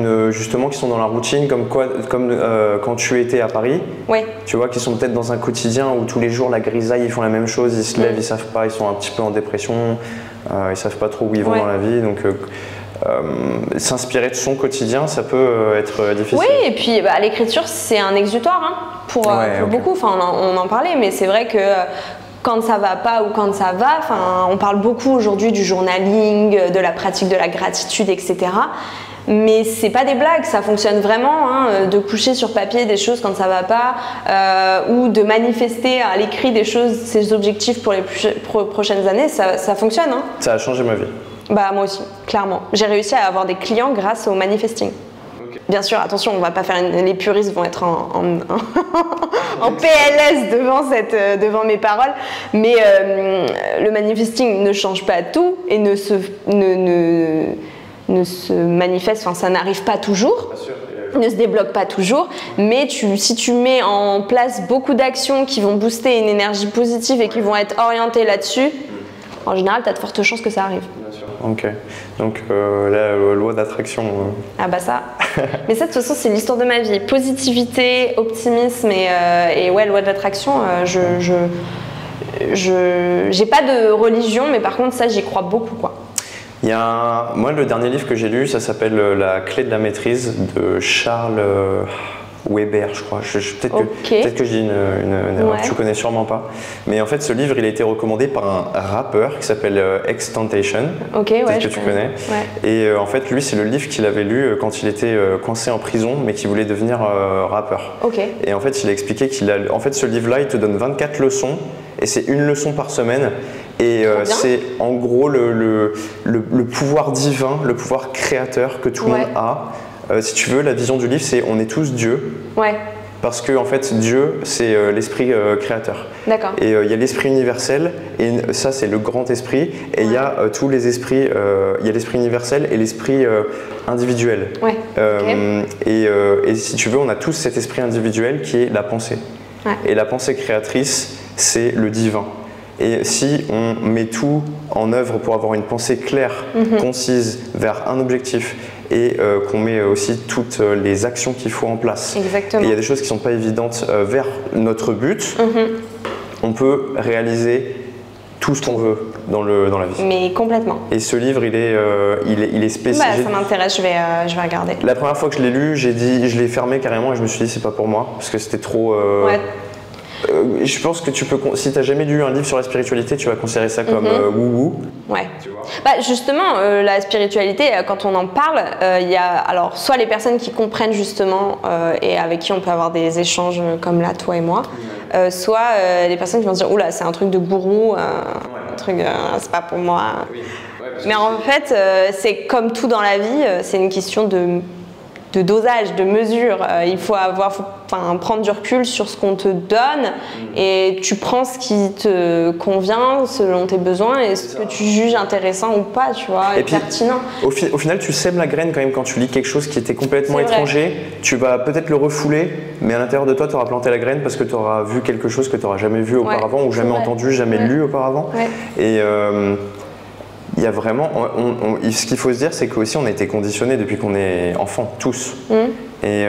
qui sont dans la routine, comme quand tu étais à Paris. Tu vois, qui sont peut-être dans un quotidien où tous les jours la grisaille, ils font la même chose, ils se lèvent, ils savent pas, ils sont un petit peu en dépression, ils savent pas trop où ils vont dans la vie, donc. S'inspirer de son quotidien, ça peut être difficile. Oui, et puis l'écriture, c'est un exutoire pour beaucoup. On en parlait, mais c'est vrai que quand ça va pas ou quand ça va, on parle beaucoup aujourd'hui du journaling, de la pratique de la gratitude, etc. Mais c'est pas des blagues, ça fonctionne vraiment, de coucher sur papier des choses quand ça va pas, ou de manifester à l'écrit des choses, ses objectifs pour les prochaines années, ça fonctionne. Ça a changé ma vie. Moi aussi, clairement. J'ai réussi à avoir des clients grâce au manifesting. Bien sûr, attention, on va pas faire les puristes vont être en PLS devant mes paroles, mais le manifesting ne change pas tout et ne se manifeste, ça n'arrive pas toujours. Ne se débloque pas toujours, mais si tu mets en place beaucoup d'actions qui vont booster une énergie positive et qui vont être orientées là-dessus, en général, tu as de fortes chances que ça arrive. Bien sûr. Ok. Donc, la loi d'attraction. Ça. Mais ça, de toute façon, c'est l'histoire de ma vie. Positivité, optimisme et loi d'attraction. J'ai pas de religion, mais par contre, ça, j'y crois beaucoup, quoi. Moi, le dernier livre que j'ai lu, ça s'appelle La clé de la maîtrise de Charles Weber, je crois. Peut-être que je dis une erreur, tu connais sûrement pas. Mais en fait, ce livre, il a été recommandé par un rappeur qui s'appelle XXXTentacion. Peut-être que tu connais. Et en fait, lui, c'est le livre qu'il avait lu quand il était coincé en prison, mais qu'il voulait devenir rappeur. Et en fait, il a expliqué en fait, ce livre-là, il te donne 24 leçons, et c'est une leçon par semaine. Et c'est en gros le pouvoir divin, le pouvoir créateur que tout le monde a. Si tu veux, la vision du livre, c'est on est tous Dieu. Parce que en fait, Dieu, c'est l'esprit créateur. D'accord. Et il y a l'esprit universel, et ça, c'est le grand esprit. Et il y a tous les esprits. Il y a l'esprit universel et l'esprit individuel. Et si tu veux, on a tous cet esprit individuel qui est la pensée. Et la pensée créatrice, c'est le divin. Et si on met tout en œuvre pour avoir une pensée claire, concise, vers un objectif, et qu'on met aussi toutes les actions qu'il faut en place. Exactement. Et il y a des choses qui ne sont pas évidentes vers notre but, on peut réaliser tout ce qu'on veut dans la vie. Mais complètement. Et ce livre, il est spécial. Ça m'intéresse, je vais regarder. La première fois que je l'ai lu, je l'ai fermé carrément et je me suis dit c'est pas pour moi, parce que c'était trop... je pense que si tu n'as jamais lu un livre sur la spiritualité, tu vas considérer ça comme wou-wou. Tu vois. Justement, la spiritualité, quand on en parle, il y a alors soit les personnes qui comprennent justement et avec qui on peut avoir des échanges comme là, toi et moi, soit les personnes qui vont se dire oula, c'est un truc de gourou, un truc, c'est pas pour moi. Mais en fait, c'est comme tout dans la vie, c'est une question dosage, de mesure. Il faut prendre du recul sur ce qu'on te donne et tu prends ce qui te convient selon tes besoins et ce que tu juges intéressant ou pas, tu vois, et pertinent. Au final, tu sèmes la graine quand même quand tu lis quelque chose qui était complètement étranger. Tu vas peut-être le refouler, mais à l'intérieur de toi, tu auras planté la graine parce que tu auras vu quelque chose que tu n'auras jamais vu auparavant ou jamais entendu, jamais lu auparavant. Et il y a vraiment, ce qu'il faut se dire, c'est qu'aussi on a été conditionnés depuis qu'on est enfant, tous. Et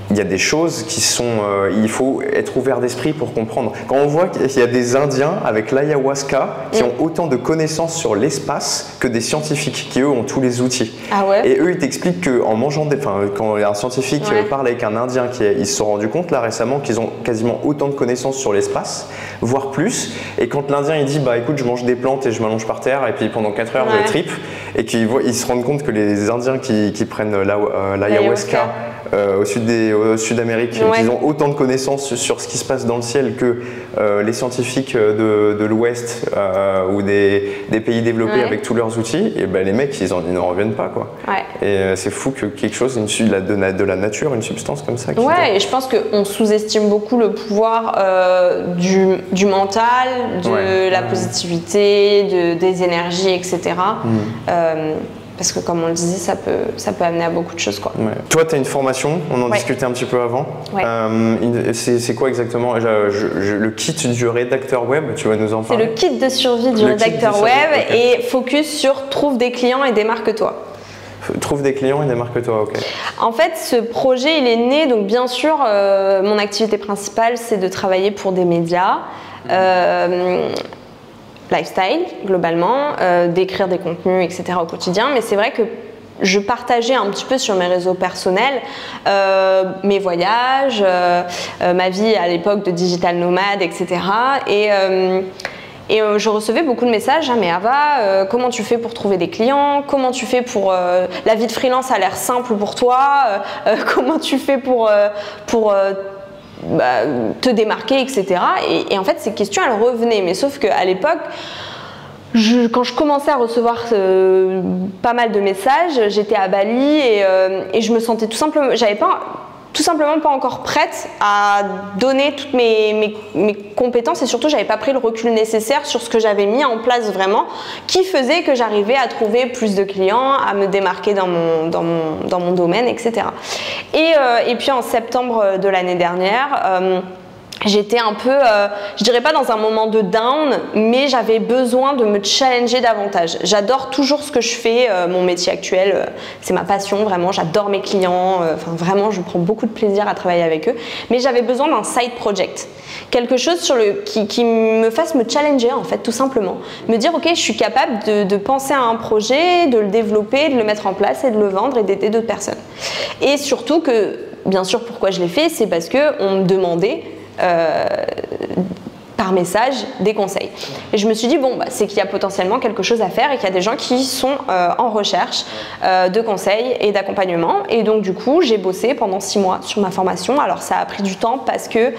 il y a des choses qui sont, il faut être ouvert d'esprit pour comprendre. Quand on voit qu'il y a des Indiens avec l'ayahuasca qui ont autant de connaissances sur l'espace que des scientifiques qui eux ont tous les outils. Et eux ils t'expliquent qu'en mangeant quand un scientifique parle avec un Indien ils se sont rendus compte là récemment qu'ils ont quasiment autant de connaissances sur l'espace, voire plus. Et quand l'Indien il dit bah écoute je mange des plantes et je m'allonge par terre et puis pendant 4 heures je tripe et qu'ils se rendent compte que les Indiens qui prennent l'ayahuasca au Sud-Amérique, ils ont autant de connaissances sur ce qui se passe dans le ciel que les scientifiques de l'Ouest ou des pays développés avec tous leurs outils, et ben les mecs ils n'en reviennent pas quoi. Et c'est fou que quelque chose de la nature, une substance comme ça. Et je pense qu'on sous-estime beaucoup le pouvoir du mental, de la positivité, des énergies, etc. Parce que comme on le disait, ça peut amener à beaucoup de choses, quoi. Toi, tu as une formation, on en discutait un petit peu avant. C'est quoi exactement le kit du rédacteur web? Tu vas nous en parler. C'est le kit de survie du rédacteur web et focus sur trouve des clients et démarque-toi. Trouve des clients et démarque-toi, ok. En fait, ce projet, il est né, donc bien sûr, mon activité principale, c'est de travailler pour des médias. Lifestyle globalement, d'écrire des contenus, etc. au quotidien, mais c'est vrai que je partageais un petit peu sur mes réseaux personnels mes voyages, ma vie à l'époque de digital nomade, etc. Et je recevais beaucoup de messages, mais Ava, comment tu fais pour trouver des clients? Comment tu fais pour... la vie de freelance a l'air simple pour toi, comment tu fais pour te démarquer, etc. Et en fait, ces questions, elles revenaient. Mais sauf qu'à l'époque, quand je commençais à recevoir pas mal de messages, j'étais à Bali et je me sentais tout simplement pas encore prête à donner toutes mes compétences et surtout j'avais pas pris le recul nécessaire sur ce que j'avais mis en place vraiment qui faisait que j'arrivais à trouver plus de clients, à me démarquer dans mon domaine, etc. Et puis en septembre de l'année dernière, j'étais un peu, je dirais pas dans un moment de down, mais j'avais besoin de me challenger davantage. J'adore toujours ce que je fais, mon métier actuel, c'est ma passion vraiment, j'adore mes clients, vraiment je prends beaucoup de plaisir à travailler avec eux, mais j'avais besoin d'un side project. Quelque chose qui me fasse me challenger en fait, tout simplement. Me dire ok, je suis capable de penser à un projet, de le développer, de le mettre en place et de le vendre et d'aider d'autres personnes. Et surtout que, bien sûr pourquoi je l'ai fait, c'est parce qu'on me demandait par message des conseils. Et je me suis dit, bon, c'est qu'il y a potentiellement quelque chose à faire et qu'il y a des gens qui sont en recherche de conseils et d'accompagnement. Et donc, du coup, j'ai bossé pendant 6 mois sur ma formation. Alors, ça a pris du temps parce que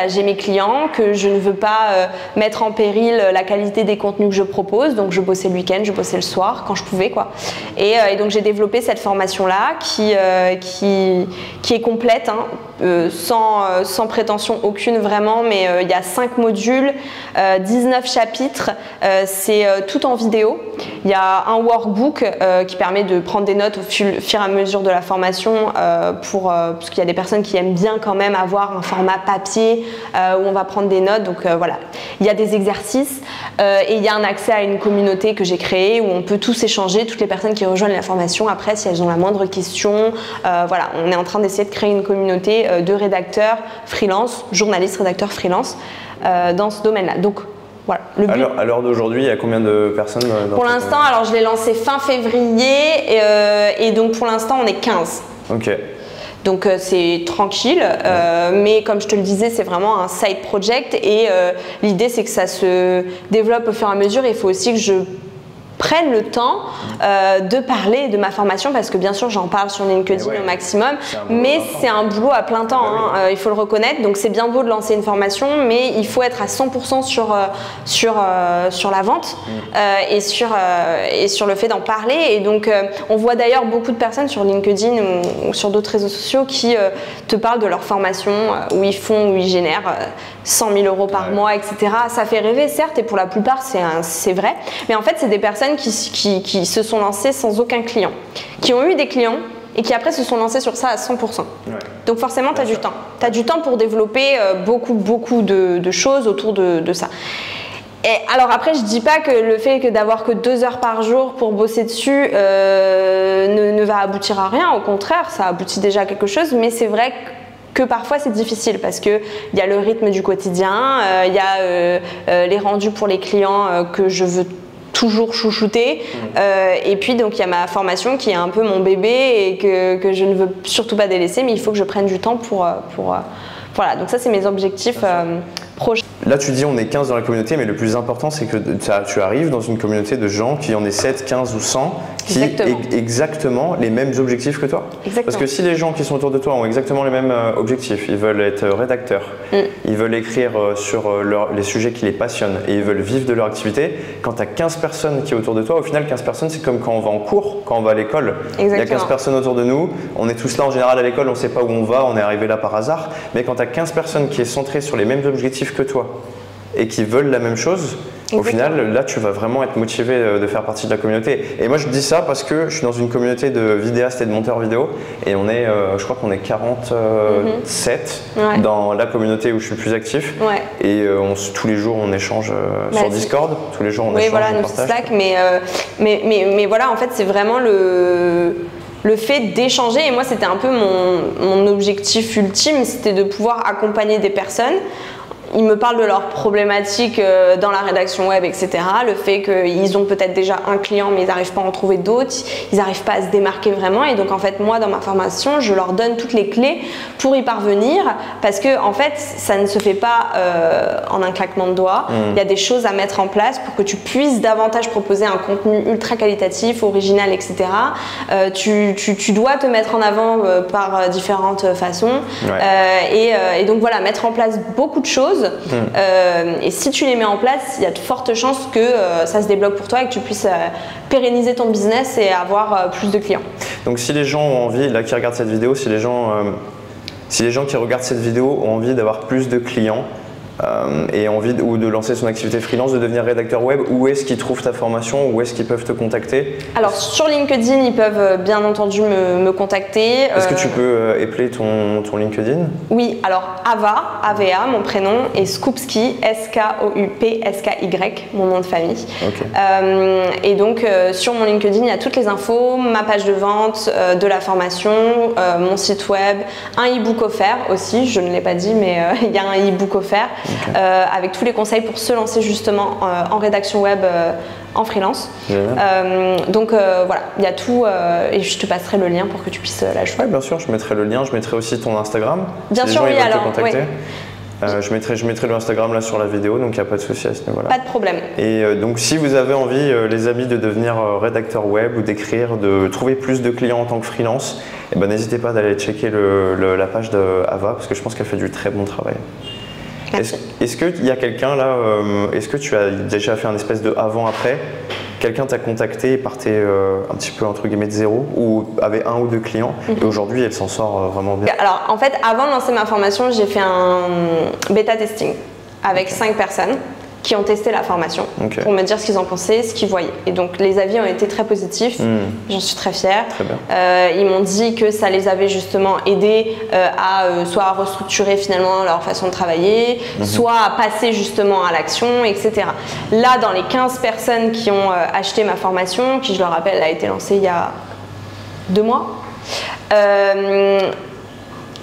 j'ai mes clients, que je ne veux pas mettre en péril la qualité des contenus que je propose. Donc, je bossais le week-end, je bossais le soir quand je pouvais, quoi. Et donc, j'ai développé cette formation-là qui est complète, hein, sans prétention aucune vraiment, mais il y a 5 modules, 19 chapitres, c'est tout en vidéo. Il y a un workbook qui permet de prendre des notes au fur et à mesure de la formation parce qu'il y a des personnes qui aiment bien quand même avoir un format papier où on va prendre des notes. Donc voilà, il y a des exercices et il y a un accès à une communauté que j'ai créée où on peut tous échanger, toutes les personnes qui rejoignent la formation. Après, si elles ont la moindre question, voilà, on est en train d'essayer de créer une communauté de rédacteurs freelance, journalistes, rédacteurs freelance dans ce domaine-là. Donc voilà. À l'heure d'aujourd'hui, il y a combien de personnes pour l'instant, alors je l'ai lancé fin février et donc pour l'instant on est 15. Ok. Donc c'est tranquille, mais comme je te le disais, c'est vraiment un side project et l'idée c'est que ça se développe au fur et à mesure. Il faut aussi que je prennent le temps de parler de ma formation, parce que bien sûr j'en parle sur LinkedIn au maximum, mais c'est un boulot à plein temps, il faut le reconnaître. Donc c'est bien beau de lancer une formation, mais il faut être à 100% sur la vente et sur le fait d'en parler. Et donc on voit d'ailleurs beaucoup de personnes sur LinkedIn ou sur d'autres réseaux sociaux qui te parlent de leur formation, où ils génèrent 100 000 euros par mois, etc. Ça fait rêver, certes, et pour la plupart c'est vrai, mais en fait c'est des personnes qui se sont lancées sans aucun client, qui ont eu des clients et qui après se sont lancés sur ça à 100%. Donc forcément tu as du temps. Tu as du temps pour développer beaucoup de choses autour de ça. Et alors après, je dis pas que le fait d'avoir que 2 heures par jour pour bosser dessus ne va aboutir à rien. Au contraire, ça aboutit déjà à quelque chose, mais c'est vrai que parfois c'est difficile parce qu'il y a le rythme du quotidien, il y a les rendus pour les clients que je veux toujours chouchouter, et puis donc il y a ma formation qui est un peu mon bébé et que je ne veux surtout pas délaisser, mais il faut que je prenne du temps pour voilà, donc ça c'est mes objectifs proches. Là tu dis on est 15 dans la communauté, mais le plus important c'est que tu arrives dans une communauté de gens qui en est 7, 15 ou 100 qui ont exactement les mêmes objectifs que toi. Exactement. Parce que si les gens qui sont autour de toi ont exactement les mêmes objectifs, ils veulent être rédacteurs, ils veulent écrire sur les sujets qui les passionnent et ils veulent vivre de leur activité, quand tu as 15 personnes qui sont autour de toi, au final 15 personnes c'est comme quand on va en cours, quand on va à l'école. Il y a 15 personnes autour de nous, on est tous là en général à l'école, on ne sait pas où on va, on est arrivé là par hasard, mais quand tu as 15 personnes qui sont centrées sur les mêmes objectifs que toi et qui veulent la même chose, au final, là, tu vas vraiment être motivé de faire partie de la communauté. Et moi, je dis ça parce que je suis dans une communauté de vidéastes et de monteurs vidéo et on est, je crois qu'on est 47 dans la communauté où je suis le plus actif. Et tous les jours, on échange sur Discord. Tous les jours, on échange, voilà, on nous partage. Slack, mais voilà, en fait, c'est vraiment le fait d'échanger. Et moi, c'était un peu mon objectif ultime, c'était de pouvoir accompagner des personnes. Ils me parlent de leurs problématiques dans la rédaction web, etc. Le fait qu'ils ont peut-être déjà un client, mais ils n'arrivent pas à en trouver d'autres, ils n'arrivent pas à se démarquer vraiment. Et donc, en fait, moi, dans ma formation, je leur donne toutes les clés pour y parvenir, parce que, en fait, ça ne se fait pas en un claquement de doigts. Il y a des choses à mettre en place pour que tu puisses davantage proposer un contenu ultra qualitatif, original, etc. Tu dois te mettre en avant par différentes façons. Et donc, voilà, mettre en place beaucoup de choses. Et si tu les mets en place, il y a de fortes chances que ça se débloque pour toi et que tu puisses pérenniser ton business et avoir plus de clients. Donc si les gens ont envie, là qui regardent cette vidéo, si les gens qui regardent cette vidéo ont envie d'avoir plus de clients et envie ou de lancer son activité freelance, de devenir rédacteur web, où est-ce qu'ils trouvent ta formation, où est-ce qu'ils peuvent te contacter? Alors sur LinkedIn, ils peuvent bien entendu me contacter. Est-ce que tu peux épeler ton LinkedIn? Oui, alors AVA, mon prénom, et Skoupsky, S-K-O-U-P-S-K-Y, mon nom de famille. Et donc sur mon LinkedIn, il y a toutes les infos, ma page de vente, de la formation, mon site web, un e-book offert aussi, je ne l'ai pas dit, mais il y a un e-book offert. Avec tous les conseils pour se lancer justement en rédaction web en freelance. Donc voilà, il y a tout et je te passerai le lien pour que tu puisses l'ajouter. Oui, bien sûr, je mettrai le lien, je mettrai aussi ton Instagram. Bien sûr, oui, alors. Je mettrai le Instagram là sur la vidéo, donc il n'y a pas de souci à ce niveau-là. Pas de problème. Et donc si vous avez envie, les amis, de devenir rédacteur web ou d'écrire, de trouver plus de clients en tant que freelance, n'hésitez pas d'aller checker la page de Ava parce que je pense qu'elle fait du très bon travail. Est-ce qu'il y a quelqu'un là, est-ce que tu as déjà fait un espèce de avant-après? Quelqu'un t'a contacté et partait un petit peu entre guillemets de zéro ou avait 1 ou 2 clients et aujourd'hui elle s'en sort vraiment bien? Alors en fait, avant de lancer ma formation, j'ai fait un bêta testing avec 5 personnes qui ont testé la formation pour me dire ce qu'ils en pensaient, ce qu'ils voyaient. Et donc les avis ont été très positifs, j'en suis très fière. Très bien. Ils m'ont dit que ça les avait justement aidés soit à restructurer finalement leur façon de travailler, soit à passer justement à l'action, etc. Là, dans les 15 personnes qui ont acheté ma formation, qui je le rappelle a été lancée il y a 2 mois,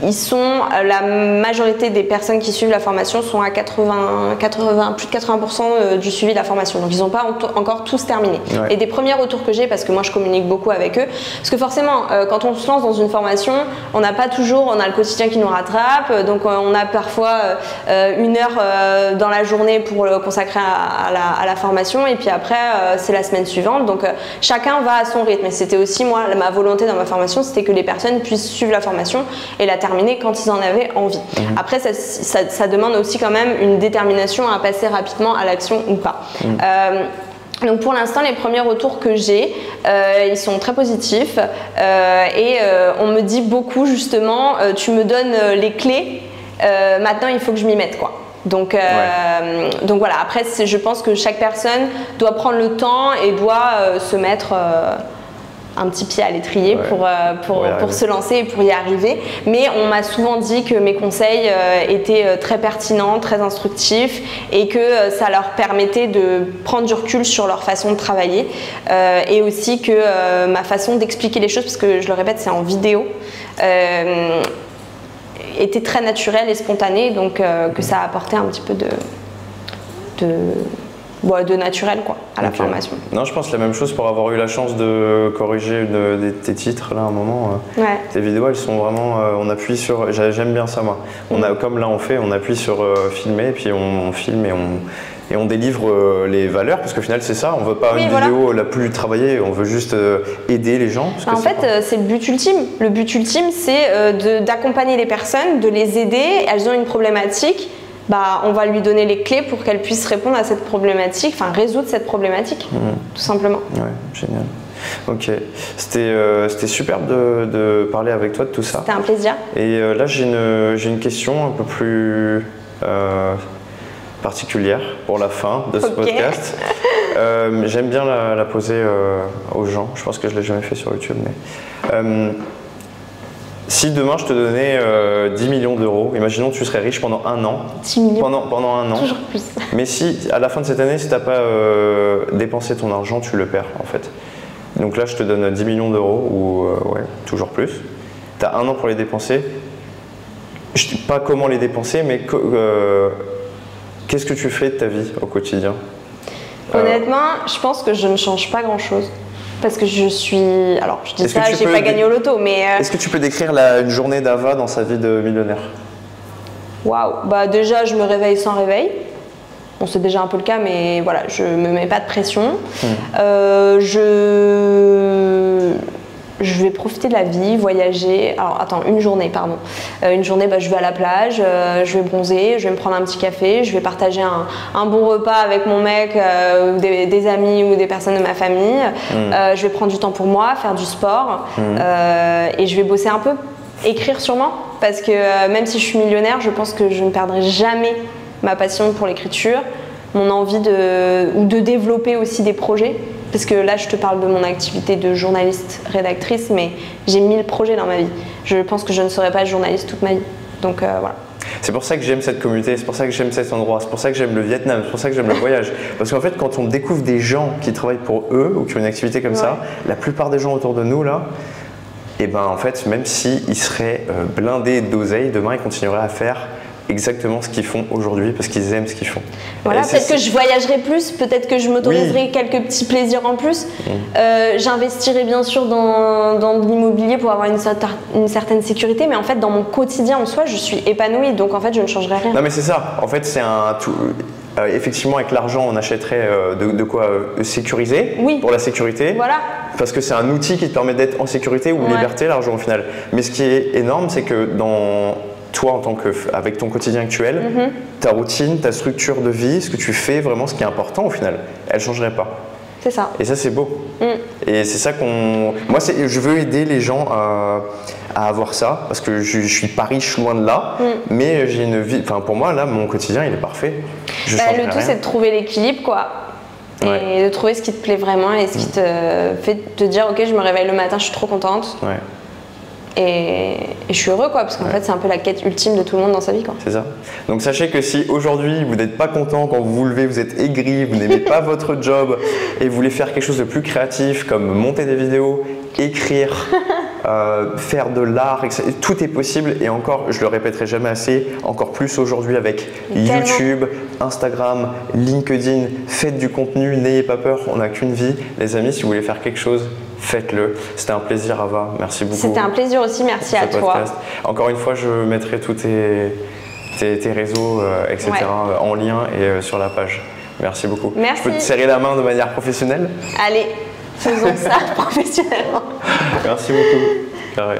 la majorité des personnes qui suivent la formation sont à plus de 80% du suivi de la formation. Donc ils n'ont pas encore tous terminé. Ouais. Et des premiers retours que j'ai, parce que moi je communique beaucoup avec eux, parce que forcément quand on se lance dans une formation, on n'a pas toujours, on a le quotidien qui nous rattrape, donc on a parfois 1 heure dans la journée pour le consacrer à la formation, et puis après c'est la semaine suivante. Donc chacun va à son rythme. Et c'était aussi moi, ma volonté dans ma formation, c'était que les personnes puissent suivre la formation et la terminer quand ils en avaient envie. Après, ça demande aussi quand même une détermination à passer rapidement à l'action ou pas. Donc pour l'instant, les premiers retours que j'ai, ils sont très positifs et on me dit beaucoup justement, tu me donnes les clés, maintenant il faut que je m'y mette, quoi. Donc voilà, après je pense que chaque personne doit prendre le temps et doit se mettre un petit pied à l'étrier pour se lancer et pour y arriver. Mais on m'a souvent dit que mes conseils étaient très pertinents, très instructifs, et que ça leur permettait de prendre du recul sur leur façon de travailler, et aussi que ma façon d'expliquer les choses, parce que je le répète, c'est en vidéo, était très naturelle et spontanée, donc que ça a apporté un petit peu de naturel, quoi, à la formation. Non, je pense la même chose pour avoir eu la chance de corriger tes titres là à un moment. Tes vidéos, elles sont vraiment, on appuie sur, j'aime bien ça moi. Comme là on appuie sur filmer, et puis on filme et on délivre les valeurs, parce qu'au final c'est ça, on veut pas une vidéo la plus travaillée, on veut juste aider les gens. En fait, c'est le but ultime. Le but ultime, c'est d'accompagner les personnes, de les aider. Elles ont une problématique, on va lui donner les clés pour qu'elle puisse répondre à cette problématique, enfin résoudre cette problématique, tout simplement. Ouais, génial. Ok, c'était superbe de parler avec toi de tout ça. C'était un plaisir. Et là, j'ai une question un peu plus particulière pour la fin de ce podcast. J'aime bien la poser aux gens. Je pense que je ne l'ai jamais fait sur YouTube, mais si demain je te donnais 10 millions d'euros, imaginons que tu serais riche pendant 1 an. 10 millions. Pendant 1 an. Toujours plus. Mais si à la fin de cette année, si tu n'as pas dépensé ton argent, tu le perds en fait. Donc là, je te donne 10 millions d'euros, ou toujours plus. Tu as 1 an pour les dépenser. Je ne dis pas comment les dépenser, mais qu'est-ce que tu fais de ta vie au quotidien? Honnêtement, je pense que je ne change pas grand-chose. Parce que je suis... Alors, je dis ça, j'ai pas gagné au loto, mais... Est-ce que tu peux décrire une journée d'Ava dans sa vie de millionnaire? Waouh, déjà, je me réveille sans réveil. Bon, c'est déjà un peu le cas, mais voilà, je me mets pas de pression. Je vais profiter de la vie, voyager. Alors, attends, une journée, pardon. Une journée, je vais à la plage, je vais bronzer, je vais me prendre un petit café, je vais partager un bon repas avec mon mec, ou des amis ou des personnes de ma famille. Je vais prendre du temps pour moi, faire du sport, et je vais bosser un peu, écrire sûrement, parce que même si je suis millionnaire, je pense que je ne perdrai jamais ma passion pour l'écriture, mon envie de développer aussi des projets. Parce que là, je te parle de mon activité de journaliste, rédactrice, mais j'ai 1000 projets dans ma vie. Je pense que je ne serai pas journaliste toute ma vie. Donc voilà. C'est pour ça que j'aime cette communauté, c'est pour ça que j'aime cet endroit, c'est pour ça que j'aime le Vietnam, c'est pour ça que j'aime le voyage. Parce qu'en fait, quand on découvre des gens qui travaillent pour eux ou qui ont une activité comme ça, la plupart des gens autour de nous, là, et en fait, même s'ils seraient blindés d'oseille, demain, ils continueraient à faire exactement ce qu'ils font aujourd'hui parce qu'ils aiment ce qu'ils font. Voilà, peut-être que je voyagerai plus, peut-être que je m'autoriserai quelques petits plaisirs en plus. J'investirai bien sûr dans de l'immobilier pour avoir une certaine sécurité, mais en fait dans mon quotidien en soi, je suis épanouie, donc en fait je ne changerai rien. Non mais c'est ça, en fait c'est un tout. Effectivement, avec l'argent, on achèterait de quoi sécuriser pour la sécurité. Voilà. Parce que c'est un outil qui te permet d'être en sécurité ou liberté, l'argent au final. Mais ce qui est énorme, c'est que toi, avec ton quotidien actuel, ta routine, ta structure de vie, ce que tu fais, vraiment ce qui est important au final, elle ne changerait pas. C'est ça. Et ça, c'est beau. Et c'est ça moi, je veux aider les gens à avoir ça, parce que je suis pas riche, loin de là, mais j'ai une vie, pour moi, là, mon quotidien, il est parfait. Le tout, c'est de trouver l'équilibre, quoi. Et de trouver ce qui te plaît vraiment et ce qui te fait te dire, ok, je me réveille le matin, je suis trop contente. Et je suis heureux, quoi, parce qu'en fait c'est un peu la quête ultime de tout le monde dans sa vie, quoi. C'est ça. Donc sachez que si aujourd'hui vous n'êtes pas content quand vous vous levez, vous êtes aigri, vous n'aimez pas votre job et vous voulez faire quelque chose de plus créatif comme monter des vidéos, écrire, faire de l'art, etc. Tout est possible et encore, je le répéterai jamais assez, encore plus aujourd'hui avec YouTube, Instagram, LinkedIn. Faites du contenu, n'ayez pas peur, on n'a qu'une vie. Les amis, si vous voulez faire quelque chose, faites-le. C'était un plaisir, Ava. Merci beaucoup. C'était un plaisir aussi, merci à toi. Encore une fois, je mettrai tous tes réseaux, etc. en lien et sur la page. Merci beaucoup. Merci. Je peux te serrer la main de manière professionnelle? Allez, faisons ça professionnellement. Merci beaucoup. Carré.